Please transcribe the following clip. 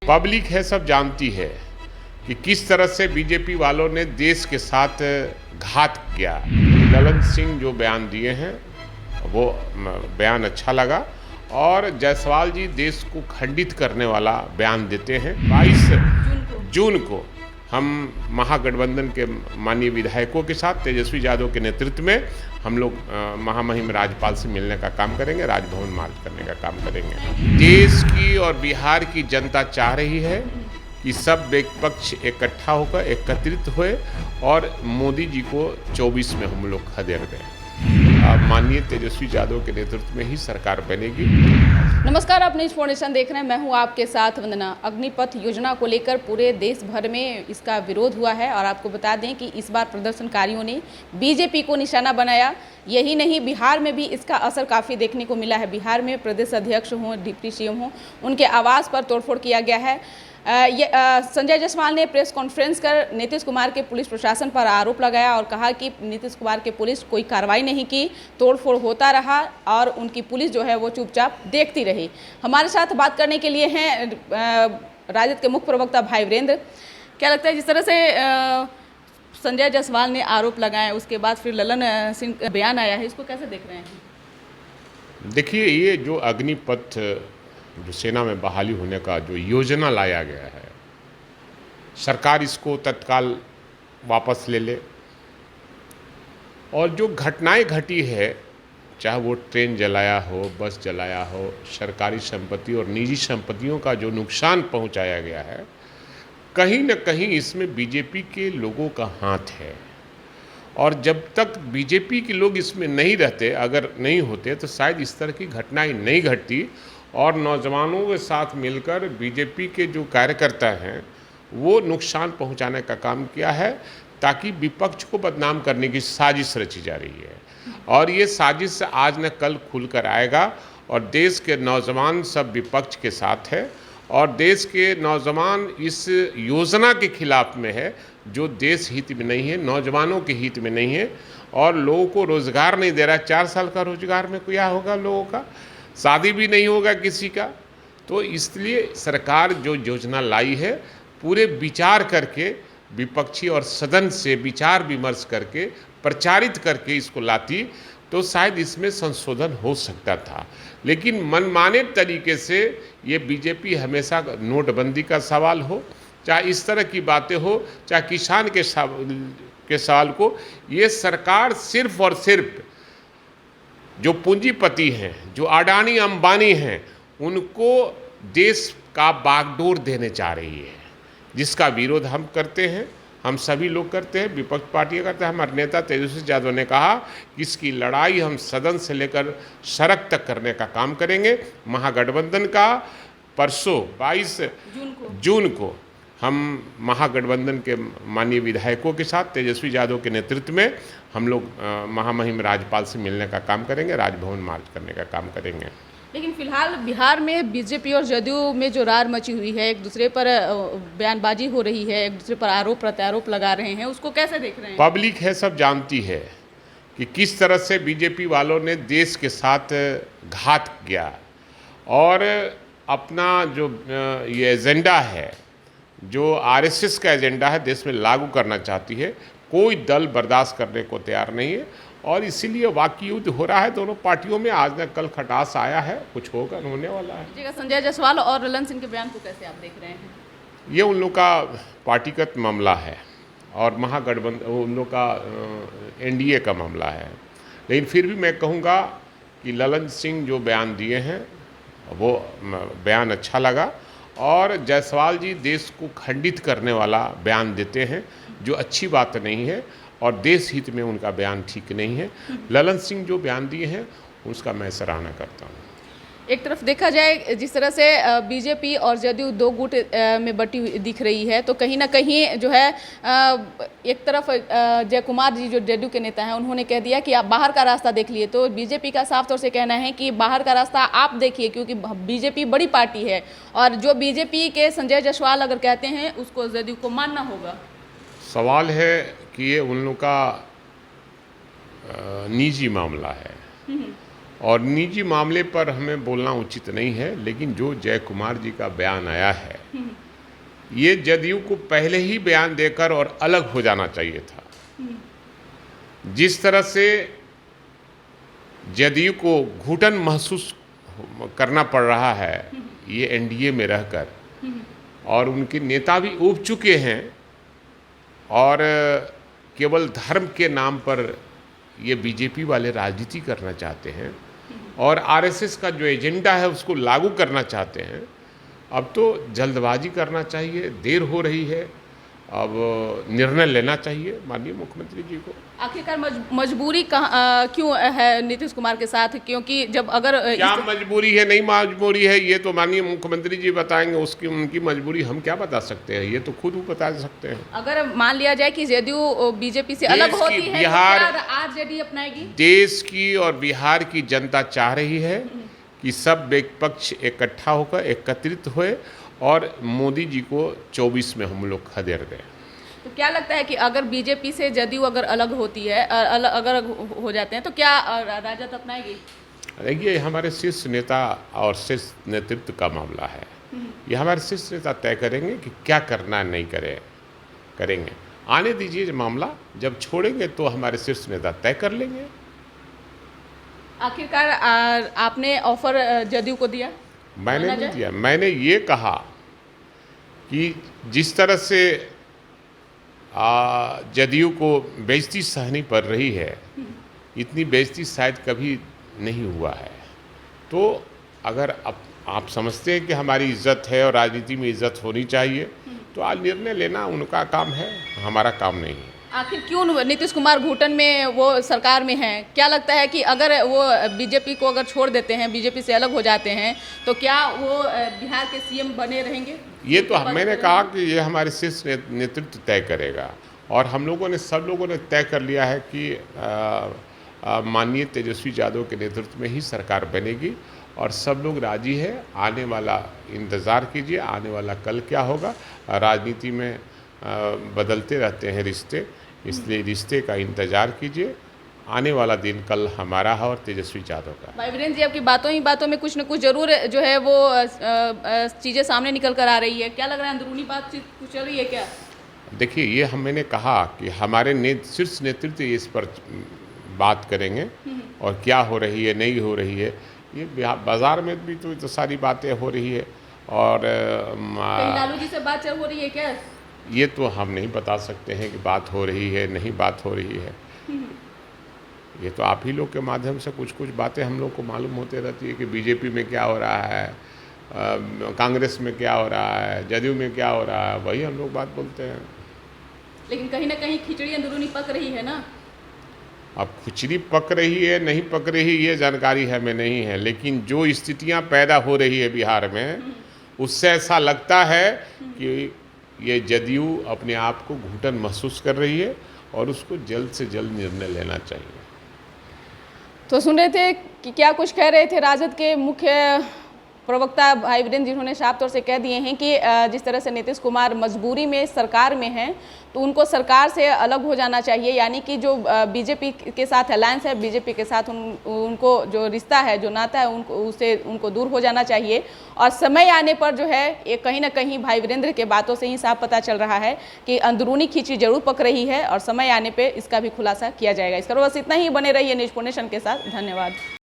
Public है सब जानती है कि किस तरह से बीजेपी वालों ने देश के साथ घात किया। ललन सिंह जो बयान दिए हैं वो बयान अच्छा लगा और जायसवाल जी देश को खंडित करने वाला बयान देते हैं। 22 जून को हम महागठबंधन के माननीय विधायकों के साथ तेजस्वी यादव के नेतृत्व में हम लोग महामहिम राज्यपाल से मिलने का काम करेंगे, राजभवन मार्च करने का काम करेंगे। देश की और बिहार की जनता चाह रही है कि सब विपक्ष इकट्ठा होकर एकत्रित हुए और मोदी जी को 24 में हम लोग खदेड़ दें। माननीय तेजस्वी यादव के नेतृत्व में ही सरकार बनेगी। नमस्कार, आप न्यूज फाउंडेशन देख रहे हैं। मैं हूं आपके साथ वंदना। अग्निपथ योजना को लेकर पूरे देश भर में इसका विरोध हुआ है और आपको बता दें कि इस बार प्रदर्शनकारियों ने बीजेपी को निशाना बनाया। यही नहीं, बिहार में भी इसका असर काफ़ी देखने को मिला है। बिहार में प्रदेश अध्यक्ष हों, डिप्टी सीएम हों, उनके आवास पर तोड़फोड़ किया गया है। संजय जायसवाल ने प्रेस कॉन्फ्रेंस कर नीतीश कुमार के पुलिस प्रशासन पर आरोप लगाया और कहा कि नीतीश कुमार के पुलिस कोई कार्रवाई नहीं की, तोड़फोड़ होता रहा और उनकी पुलिस जो है वो चुपचाप देखती रही। हमारे साथ बात करने के लिए हैं राजद के मुख्य प्रवक्ता भाई वीरेंद्र। क्या लगता है, जिस तरह से संजय जायसवाल ने आरोप लगाए उसके बाद फिर ललन सिंह का बयान आया है, इसको कैसे देख रहे हैं? देखिए, ये जो अग्निपथ जो सेना में बहाली होने का जो योजना लाया गया है, सरकार इसको तत्काल वापस ले ले और जो घटनाएं घटी है, चाहे वो ट्रेन जलाया हो, बस जलाया हो, सरकारी संपत्ति और निजी संपत्तियों का जो नुकसान पहुंचाया गया है, कहीं न कहीं इसमें बीजेपी के लोगों का हाथ है। और जब तक बीजेपी के लोग इसमें नहीं रहते, अगर नहीं होते, तो शायद इस तरह की घटनाएं नहीं घटती और नौजवानों के साथ मिलकर बीजेपी के जो कार्यकर्ता हैं वो नुकसान पहुंचाने का काम किया है, ताकि विपक्ष को बदनाम करने की साजिश रची जा रही है। और ये साजिश आज न कल खुलकर आएगा और देश के नौजवान सब विपक्ष के साथ है और देश के नौजवान इस योजना के खिलाफ में है जो देश हित में नहीं है, नौजवानों के हित में नहीं है और लोगों को रोज़गार नहीं दे रहा। 4 साल का रोज़गार में क्या होगा लोगों का, शादी भी नहीं होगा किसी का। तो इसलिए सरकार जो योजना लाई है पूरे विचार करके, विपक्षी और सदन से विचार विमर्श करके, प्रचारित करके इसको लाती तो शायद इसमें संशोधन हो सकता था। लेकिन मनमाने तरीके से ये बीजेपी हमेशा नोटबंदी का सवाल हो, चाहे इस तरह की बातें हो, चाहे किसान के सवाल को, ये सरकार सिर्फ और सिर्फ जो पूंजीपति हैं, जो अडानी अंबानी हैं, उनको देश का बागडोर देने जा रही है, जिसका विरोध हम करते हैं, हम सभी लोग करते हैं, विपक्ष पार्टियां करते हैं। हमारे नेता तेजस्वी यादव ने कहा कि इसकी लड़ाई हम सदन से लेकर सड़क तक करने का काम करेंगे। महागठबंधन का परसों 22 जून को हम महागठबंधन के माननीय विधायकों के साथ तेजस्वी यादव के नेतृत्व में हम लोग महामहिम राज्यपाल से मिलने का काम करेंगे, राजभवन मार्च करने का काम करेंगे। लेकिन फिलहाल बिहार में बीजेपी और जदयू में जो रार मची हुई है, एक दूसरे पर बयानबाजी हो रही है, एक दूसरे पर आरोप प्रत्यारोप लगा रहे हैं, उसको कैसे देख रहे हैं? पब्लिक है सब जानती है कि किस तरह से बीजेपी वालों ने देश के साथ घात किया और अपना जो ये एजेंडा है, जो आरएसएस का एजेंडा है, देश में लागू करना चाहती है। कोई दल बर्दाश्त करने को तैयार नहीं है और इसीलिए वाकई युद्ध हो रहा है दोनों पार्टियों में। आज न कल खटास आया है, कुछ होगा, होने वाला है। संजय जायसवाल और ललन सिंह के बयान को कैसे आप देख रहे हैं? ये उन लोग का पार्टीगत मामला है और महागठबंधन उन लोग का एनडीए का मामला है। लेकिन फिर भी मैं कहूँगा कि ललन सिंह जो बयान दिए हैं वो बयान अच्छा लगा और जायसवाल जी देश को खंडित करने वाला बयान देते हैं, जो अच्छी बात नहीं है और देश हित में उनका बयान ठीक नहीं है। ललन सिंह जो बयान दिए हैं उसका मैं सराहना करता हूँ। एक तरफ देखा जाए, जिस तरह से बीजेपी और जदयू दो गुट में बटी हुई दिख रही है, तो कहीं ना कहीं जो है एक तरफ जय कुमार जी जो जदयू के नेता हैं उन्होंने कह दिया कि आप बाहर का रास्ता देख लिए। तो बीजेपी का साफ तौर से कहना है कि बाहर का रास्ता आप देखिए, क्योंकि बीजेपी बड़ी पार्टी है और जो बीजेपी के संजय जायसवाल अगर कहते हैं उसको जदयू को मानना होगा। सवाल है कि ये उन लोग का निजी मामला है और निजी मामले पर हमें बोलना उचित नहीं है, लेकिन जो जय कुमार जी का बयान आया है, ये जदयू को पहले ही बयान देकर और अलग हो जाना चाहिए था। जिस तरह से जदयू को घुटन महसूस करना पड़ रहा है ये एनडीए में रहकर, और उनके नेता भी उब चुके हैं और केवल धर्म के नाम पर ये बीजेपी वाले राजनीति करना चाहते हैं और आरएसएस का जो एजेंडा है उसको लागू करना चाहते हैं। अब तो जल्दबाजी करना चाहिए, देर हो रही है, अब निर्णय लेना चाहिए माननीय मुख्यमंत्री जी को। आखिरकार मजबूरी क्यों है नीतीश कुमार के साथ? क्योंकि जब अगर क्या मजबूरी है, नहीं मजबूरी है, ये तो माननीय मुख्यमंत्री जी बताएंगे। उनकी मजबूरी हम क्या बता सकते हैं, ये तो खुद वो बता सकते हैं। अगर मान लिया जाए कि जदयू बीजेपी से अलग होती है बिहार तो क्या आरजेडी अपनाएगी? देश की और बिहार की जनता चाह रही है कि सब विपक्ष इकट्ठा होकर एकत्रित हुए और मोदी जी को 24 में हम लोग खदेड़ दें। तो क्या लगता है कि अगर बीजेपी से जदयू अगर अलग होती है, अगर हो जाते हैं, तो क्या राजद अपनाएगी? देखिए, हमारे शीर्ष नेता और शीर्ष नेतृत्व का मामला है। ये हमारे शीर्ष नेता तय करेंगे कि क्या करना नहीं करेंगे। आने दीजिए मामला, जब छोड़ेंगे तो हमारे शीर्ष नेता तय कर लेंगे। आखिरकार आपने ऑफर जदयू को दिया? मैंने नहीं दिया। मैंने ये कहा कि जिस तरह से जदयू को बेइज्जती सहनी पड़ रही है, इतनी बेइज्जती शायद कभी नहीं हुआ है। तो अगर आप समझते हैं कि हमारी इज्जत है और राजनीति में इज्जत होनी चाहिए, तो आज निर्णय लेना उनका काम है, हमारा काम नहीं है। आखिर क्यों नीतीश कुमार घुटन में वो सरकार में हैं? क्या लगता है कि अगर वो बीजेपी को अगर छोड़ देते हैं, बीजेपी से अलग हो जाते हैं, तो क्या वो बिहार के सीएम बने रहेंगे? ये तो मैंने कहा कि ये हमारे शीर्ष नेतृत्व तय करेगा और हम लोगों ने, सब लोगों ने तय कर लिया है कि माननीय तेजस्वी यादव के नेतृत्व में ही सरकार बनेगी और सब लोग राजी है। आने वाला इंतज़ार कीजिए, आने वाला कल क्या होगा। राजनीति में बदलते रहते हैं रिश्ते, इसलिए रिश्ते का इंतज़ार कीजिए। आने वाला दिन कल हमारा है और तेजस्वी यादव का। भाई वीरेंद्र जी, आपकी बातों ही बातों में कुछ न कुछ जरूर जो है वो चीज़ें सामने निकल कर आ रही है। क्या लग रहा है, अंदरूनी बातचीत कुछ चल रही है क्या? देखिए, ये मैंने कहा कि हमारे शीर्ष नेतृत्व इस पर बात करेंगे और क्या हो रही है, नहीं हो रही है। ये बाज़ार में भी तो सारी बातें हो रही है और लालू जी से बात हो रही है क्या? ये तो हम नहीं बता सकते हैं कि बात हो रही है, नहीं बात हो रही है। ये तो आप ही लोग के माध्यम से कुछ बातें हम लोग को मालूम होते रहती है कि बीजेपी में क्या हो रहा है, कांग्रेस में क्या हो रहा है, जदयू में क्या हो रहा है, वही हम लोग बात बोलते हैं। लेकिन कहीं ना कहीं खिचड़ी अंदरूनी पक रही है ना? अब खिचड़ी पक रही है नहीं पक रही ये जानकारी हमें नहीं है, लेकिन जो स्थितियां पैदा हो रही है बिहार में, उससे ऐसा लगता है कि ये जदयू अपने आप को घुटन महसूस कर रही है और उसको जल्द से जल्द निर्णय लेना चाहिए। तो सुन रहे थे कि क्या कुछ कह रहे थे राजद के मुख्य प्रवक्ता भाई वीरेंद्र, जिन्होंने साफ तौर से कह दिए हैं कि जिस तरह से नीतीश कुमार मजबूरी में सरकार में हैं, तो उनको सरकार से अलग हो जाना चाहिए। यानी कि जो बीजेपी के साथ अलायंस है, बीजेपी के साथ उनको जो रिश्ता है, जो नाता है, उनको दूर हो जाना चाहिए। और समय आने पर जो है ये कहीं ना कहीं भाई वीरेंद्र के बातों से ही साफ पता चल रहा है कि अंदरूनी खिचड़ी जरूर पक रही है और समय आने पर इसका भी खुलासा किया जाएगा। इस पर बस इतना ही। बने रहिए न्यूज़ नेशन के साथ। धन्यवाद।